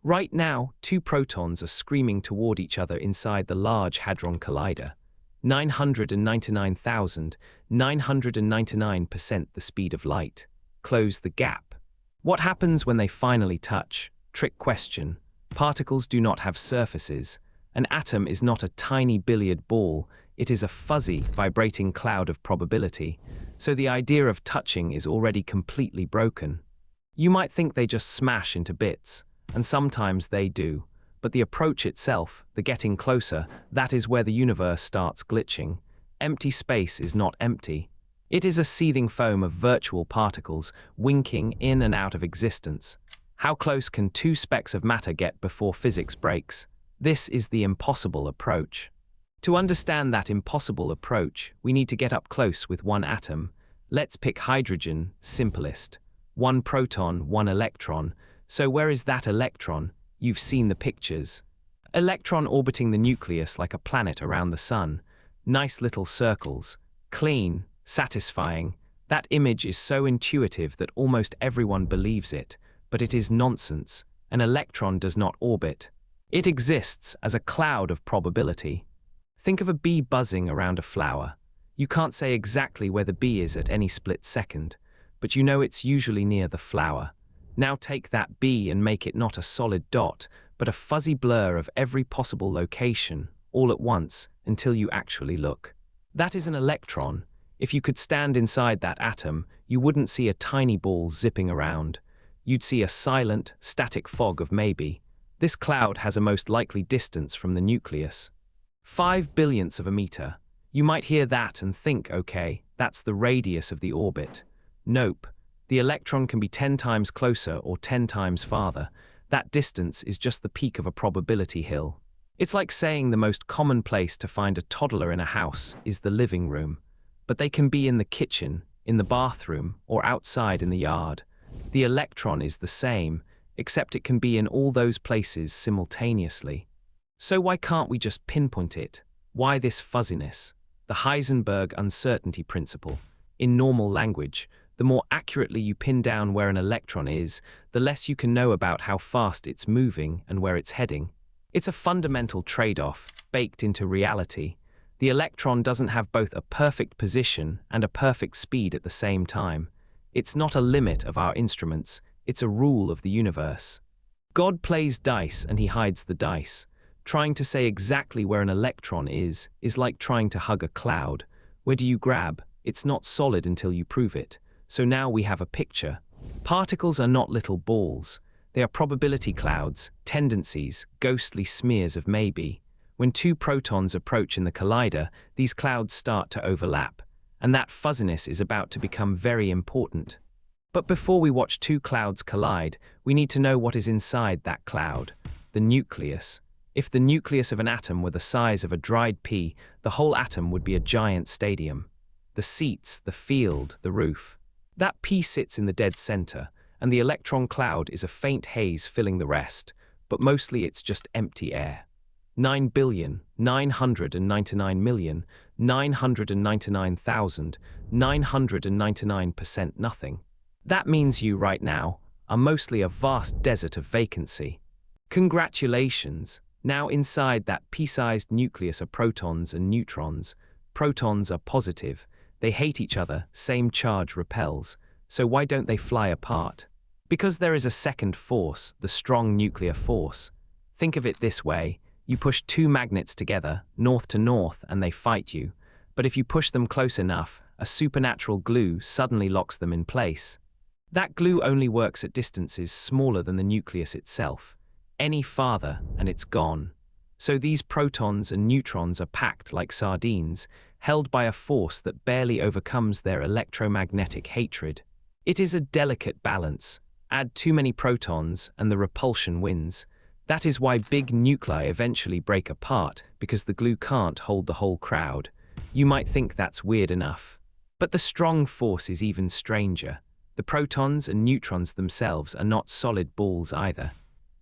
Right now, two protons are screaming toward each other inside the Large Hadron Collider. 999,999% the speed of light. Close the gap. What happens when they finally touch? Trick question. Particles do not have surfaces. An atom is not a tiny billiard ball, it is a fuzzy, vibrating cloud of probability. So the idea of touching is already completely broken. You might think they just smash into bits, and sometimes they do. But the approach itself, the getting closer, that is where the universe starts glitching. Empty space is not empty. It is a seething foam of virtual particles winking in and out of existence. How close can two specks of matter get before physics breaks? This is the impossible approach. To understand that impossible approach, we need to get up close with one atom. Let's pick hydrogen, simplest. One proton, one electron. So where is that electron? You've seen the pictures. Electron orbiting the nucleus like a planet around the sun. Nice little circles. Clean, satisfying. That image is so intuitive that almost everyone believes it, but it is nonsense. An electron does not orbit. It exists as a cloud of probability. Think of a bee buzzing around a flower. You can't say exactly where the bee is at any split second, but you know it's usually near the flower. Now take that bee and make it not a solid dot, but a fuzzy blur of every possible location, all at once, until you actually look. That is an electron. If you could stand inside that atom, you wouldn't see a tiny ball zipping around. You'd see a silent, static fog of maybe. This cloud has a most likely distance from the nucleus. 5 billionths of a meter. You might hear that and think, okay, that's the radius of the orbit. Nope. The electron can be 10 times closer or 10 times farther. That distance is just the peak of a probability hill. It's like saying the most common place to find a toddler in a house is the living room. But they can be in the kitchen, in the bathroom, or outside in the yard. The electron is the same, except it can be in all those places simultaneously. So why can't we just pinpoint it? Why this fuzziness? The Heisenberg uncertainty principle. In normal language, the more accurately you pin down where an electron is, the less you can know about how fast it's moving and where it's heading. It's a fundamental trade-off, baked into reality. The electron doesn't have both a perfect position and a perfect speed at the same time. It's not a limit of our instruments, it's a rule of the universe. God plays dice and he hides the dice. Trying to say exactly where an electron is like trying to hug a cloud. Where do you grab? It's not solid until you prove it. So now we have a picture. Particles are not little balls. They are probability clouds, tendencies, ghostly smears of maybe. When two protons approach in the collider, these clouds start to overlap. And that fuzziness is about to become very important. But before we watch two clouds collide, we need to know what is inside that cloud. The nucleus. If the nucleus of an atom were the size of a dried pea, the whole atom would be a giant stadium. The seats, the field, the roof. That pea sits in the dead center, and the electron cloud is a faint haze filling the rest, but mostly it's just empty air. 9,999,999,999% nothing. That means you, right now, are mostly a vast desert of vacancy. Congratulations! Now inside that pea-sized nucleus are protons and neutrons. Protons are positive. They hate each other, same charge repels. So why don't they fly apart? Because there is a second force, the strong nuclear force. Think of it this way. You push two magnets together, north to north, and they fight you. But if you push them close enough, a supernatural glue suddenly locks them in place. That glue only works at distances smaller than the nucleus itself. Any farther, and it's gone. So these protons and neutrons are packed like sardines, held by a force that barely overcomes their electromagnetic hatred. It is a delicate balance. Add too many protons, and the repulsion wins. That is why big nuclei eventually break apart, because the glue can't hold the whole crowd. You might think that's weird enough. But the strong force is even stranger. The protons and neutrons themselves are not solid balls either.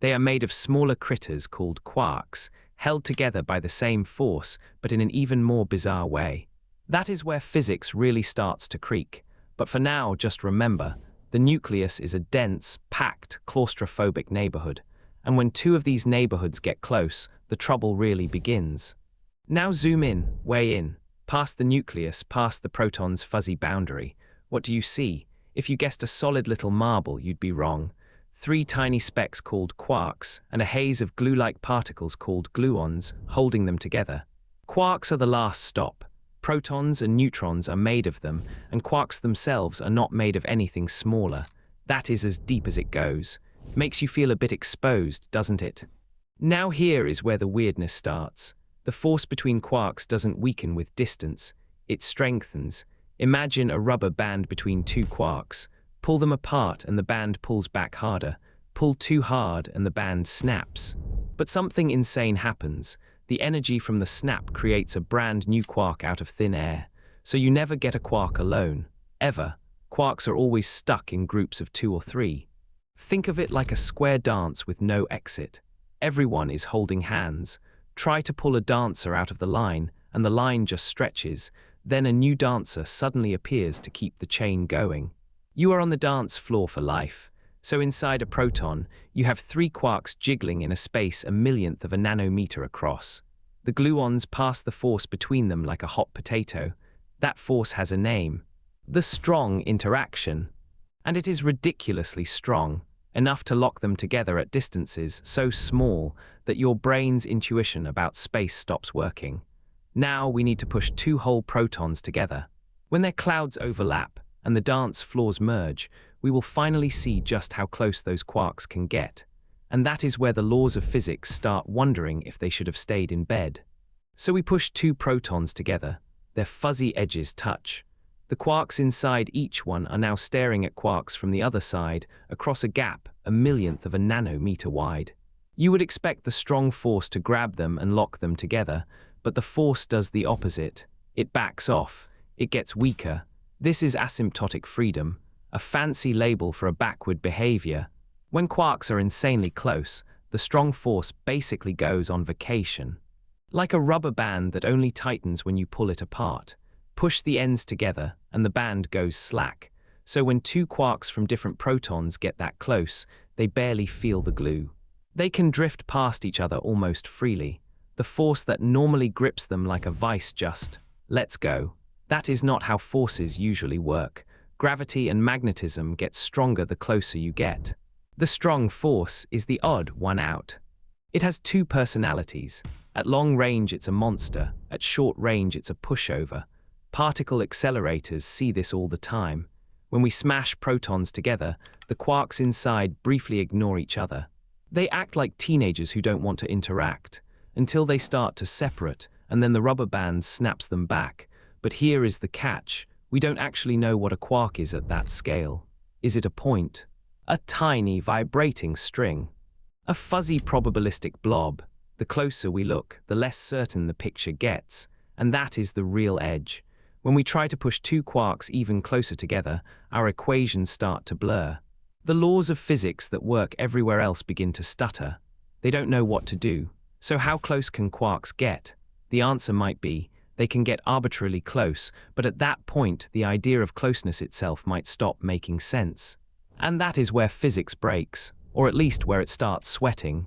They are made of smaller critters called quarks, held together by the same force, but in an even more bizarre way. That is where physics really starts to creak. But for now, just remember, the nucleus is a dense, packed, claustrophobic neighborhood. and when two of these neighborhoods get close, the trouble really begins. Now zoom in, way in, past the nucleus, past the proton's fuzzy boundary. What do you see? If you guessed a solid little marble, you'd be wrong. 3 tiny specks called quarks, and a haze of glue-like particles called gluons, holding them together. Quarks are the last stop. Protons and neutrons are made of them, and quarks themselves are not made of anything smaller. That is as deep as it goes. Makes you feel a bit exposed, doesn't it? Now here is where the weirdness starts. The force between quarks doesn't weaken with distance, it strengthens. Imagine a rubber band between 2 quarks. Pull them apart and the band pulls back harder. Pull too hard and the band snaps. But something insane happens. The energy from the snap creates a brand new quark out of thin air. So you never get a quark alone. Ever. Quarks are always stuck in groups of 2 or 3. Think of it like a square dance with no exit. Everyone is holding hands. Try to pull a dancer out of the line, and the line just stretches. Then a new dancer suddenly appears to keep the chain going. You are on the dance floor for life. So inside a proton, you have 3 quarks jiggling in a space a millionth of a nanometer across. The gluons pass the force between them like a hot potato. That force has a name. The strong interaction. And it is ridiculously strong, enough to lock them together at distances so small that your brain's intuition about space stops working. Now we need to push 2 whole protons together. When their clouds overlap and the dance floors merge, we will finally see just how close those quarks can get. And that is where the laws of physics start wondering if they should have stayed in bed. So we push 2 protons together. Their fuzzy edges touch. The quarks inside each one are now staring at quarks from the other side across a gap a millionth of a nanometer wide. You would expect the strong force to grab them and lock them together, but the force does the opposite. It backs off. It gets weaker. This is asymptotic freedom, a fancy label for a backward behavior. When quarks are insanely close, the strong force basically goes on vacation. Like a rubber band that only tightens when you pull it apart. Push the ends together and the band goes slack. So when 2 quarks from different protons get that close, they barely feel the glue. They can drift past each other almost freely. The force that normally grips them like a vice just lets go. That is not how forces usually work. Gravity and magnetism get stronger the closer you get. The strong force is the odd one out. It has 2 personalities. At long range it's a monster, at short range it's a pushover. Particle accelerators see this all the time. When we smash protons together, the quarks inside briefly ignore each other. They act like teenagers who don't want to interact, until they start to separate, and then the rubber band snaps them back. But here is the catch. We don't actually know what a quark is at that scale. Is it a point? A tiny vibrating string? A fuzzy probabilistic blob? The closer we look, the less certain the picture gets. And that is the real edge. When we try to push 2 quarks even closer together, our equations start to blur. The laws of physics that work everywhere else begin to stutter. They don't know what to do. So how close can quarks get? The answer might be, they can get arbitrarily close, but at that point the idea of closeness itself might stop making sense. And that is where physics breaks, or at least where it starts sweating.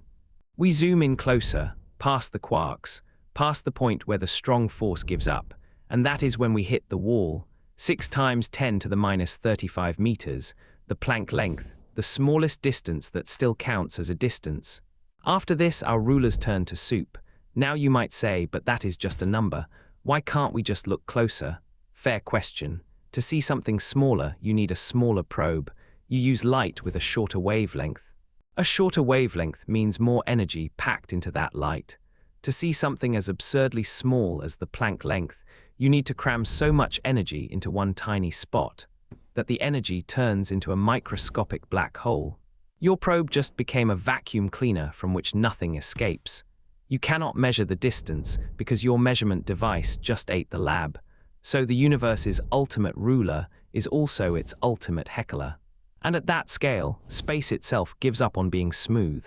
We zoom in closer, past the quarks, past the point where the strong force gives up, and that is when we hit the wall, 6 times 10 to the minus 35 meters, the Planck length, the smallest distance that still counts as a distance. After this, our rulers turn to soup. Now you might say, but that is just a number. Why can't we just look closer? Fair question. To see something smaller, you need a smaller probe. You use light with a shorter wavelength. A shorter wavelength means more energy packed into that light. To see something as absurdly small as the Planck length, you need to cram so much energy into one tiny spot that the energy turns into a microscopic black hole. Your probe just became a vacuum cleaner from which nothing escapes. You cannot measure the distance because your measurement device just ate the lab. So the universe's ultimate ruler is also its ultimate heckler. And at that scale, space itself gives up on being smooth.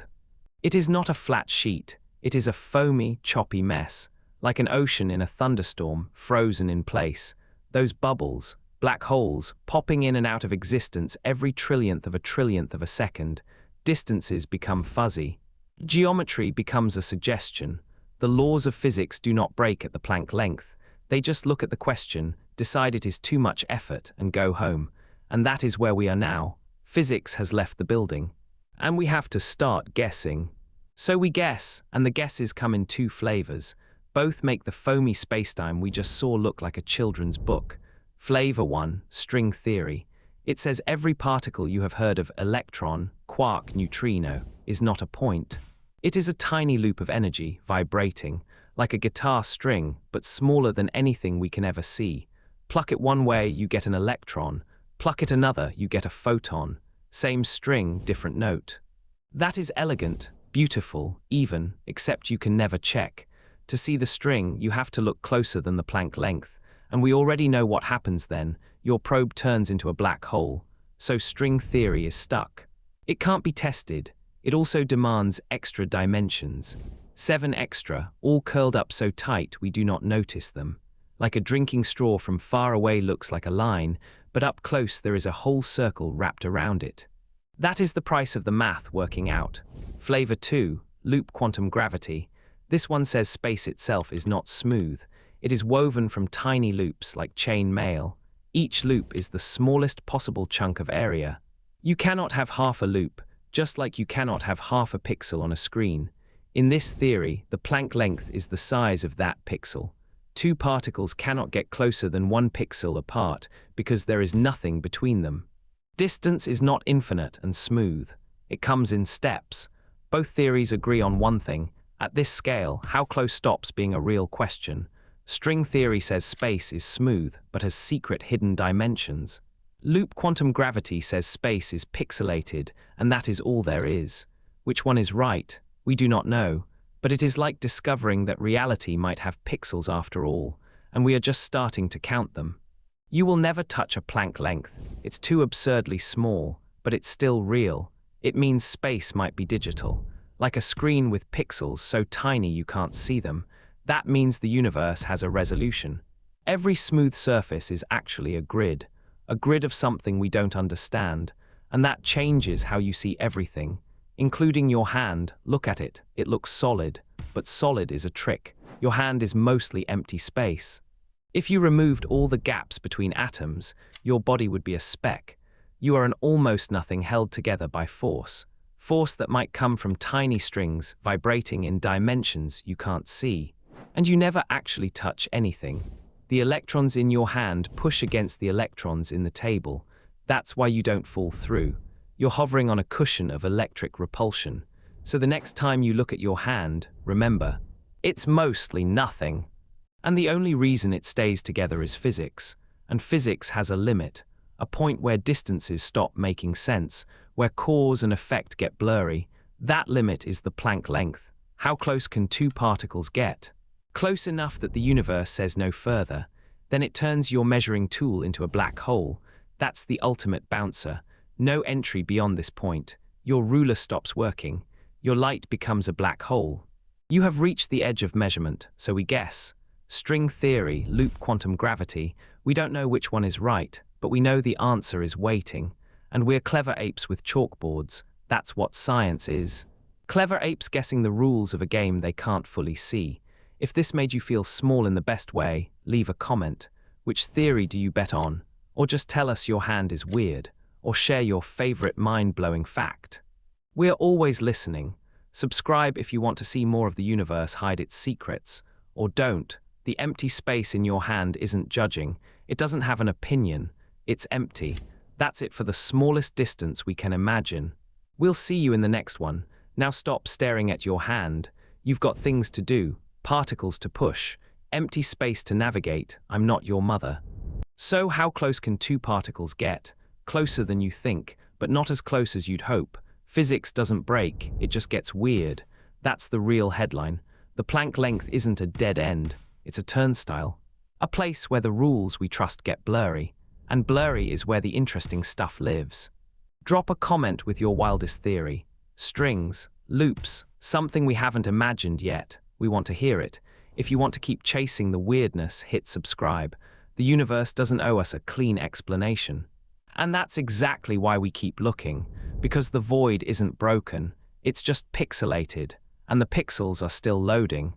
It is not a flat sheet. It is a foamy, choppy mess, like an ocean in a thunderstorm, frozen in place. Those bubbles, black holes, popping in and out of existence every trillionth of a second. Distances become fuzzy. Geometry becomes a suggestion. The laws of physics do not break at the Planck length. They just look at the question, decide it is too much effort, and go home. And that is where we are now. Physics has left the building. And we have to start guessing. So we guess, and the guesses come in two flavors. Both make the foamy spacetime we just saw look like a children's book. Flavor 1, string theory. It says every particle you have heard of, electron, quark, neutrino, is not a point. It is a tiny loop of energy, vibrating, like a guitar string, but smaller than anything we can ever see. Pluck it one way, you get an electron. Pluck it another, you get a photon. Same string, different note. That is elegant, beautiful, even, except you can never check. To see the string, you have to look closer than the Planck length, and we already know what happens then. Your probe turns into a black hole. So string theory is stuck. It can't be tested. It also demands extra dimensions. 7 extra, all curled up so tight we do not notice them. Like a drinking straw from far away looks like a line, but up close there is a whole circle wrapped around it. That is the price of the math working out. Flavor 2, loop quantum gravity. This one says space itself is not smooth. It is woven from tiny loops like chain mail. Each loop is the smallest possible chunk of area. You cannot have half a loop, just like you cannot have half a pixel on a screen. In this theory, the Planck length is the size of that pixel. Two particles cannot get closer than 1 pixel apart because there is nothing between them. Distance is not infinite and smooth. It comes in steps. Both theories agree on one thing. At this scale, how close stops being a real question. String theory says space is smooth, but has secret hidden dimensions. Loop quantum gravity says space is pixelated, and that is all there is. Which one is right? We do not know, but it is like discovering that reality might have pixels after all, and we are just starting to count them. You will never touch a Planck length. It's too absurdly small, but it's still real. It means space might be digital, like a screen with pixels so tiny you can't see them. That means the universe has a resolution. Every smooth surface is actually a grid of something we don't understand, and that changes how you see everything, including your hand. Look at it. It looks solid, but solid is a trick. Your hand is mostly empty space. If you removed all the gaps between atoms, your body would be a speck. You are an almost nothing held together by force. Force that might come from tiny strings vibrating in dimensions you can't see. And you never actually touch anything. The electrons in your hand push against the electrons in the table. That's why you don't fall through. You're hovering on a cushion of electric repulsion. So the next time you look at your hand, remember, it's mostly nothing. And the only reason it stays together is physics. And physics has a limit, a point where distances stop making sense, where cause and effect get blurry. That limit is the Planck length. How close can two particles get? Close enough that the universe says no further. Then it turns your measuring tool into a black hole. That's the ultimate bouncer. No entry beyond this point. Your ruler stops working. Your light becomes a black hole. You have reached the edge of measurement, so we guess. String theory, loop quantum gravity, we don't know which one is right, but we know the answer is waiting. And we're clever apes with chalkboards. That's what science is. Clever apes guessing the rules of a game they can't fully see. If this made you feel small in the best way, leave a comment. Which theory do you bet on? Or just tell us your hand is weird, or share your favorite mind-blowing fact. We're always listening. Subscribe if you want to see more of the universe hide its secrets. Or don't. The empty space in your hand isn't judging. It doesn't have an opinion. It's empty. That's it for the smallest distance we can imagine. We'll see you in the next one. Now stop staring at your hand. You've got things to do. Particles to push, empty space to navigate. I'm not your mother. So how close can two particles get? Closer than you think, but not as close as you'd hope. Physics doesn't break, it just gets weird. That's the real headline. The Planck length isn't a dead end, it's a turnstile. A place where the rules we trust get blurry. And blurry is where the interesting stuff lives. Drop a comment with your wildest theory. Strings, loops, something we haven't imagined yet. We want to hear it. If you want to keep chasing the weirdness, hit subscribe. The universe doesn't owe us a clean explanation. And that's exactly why we keep looking, because the void isn't broken, It's just pixelated, and the pixels are still loading.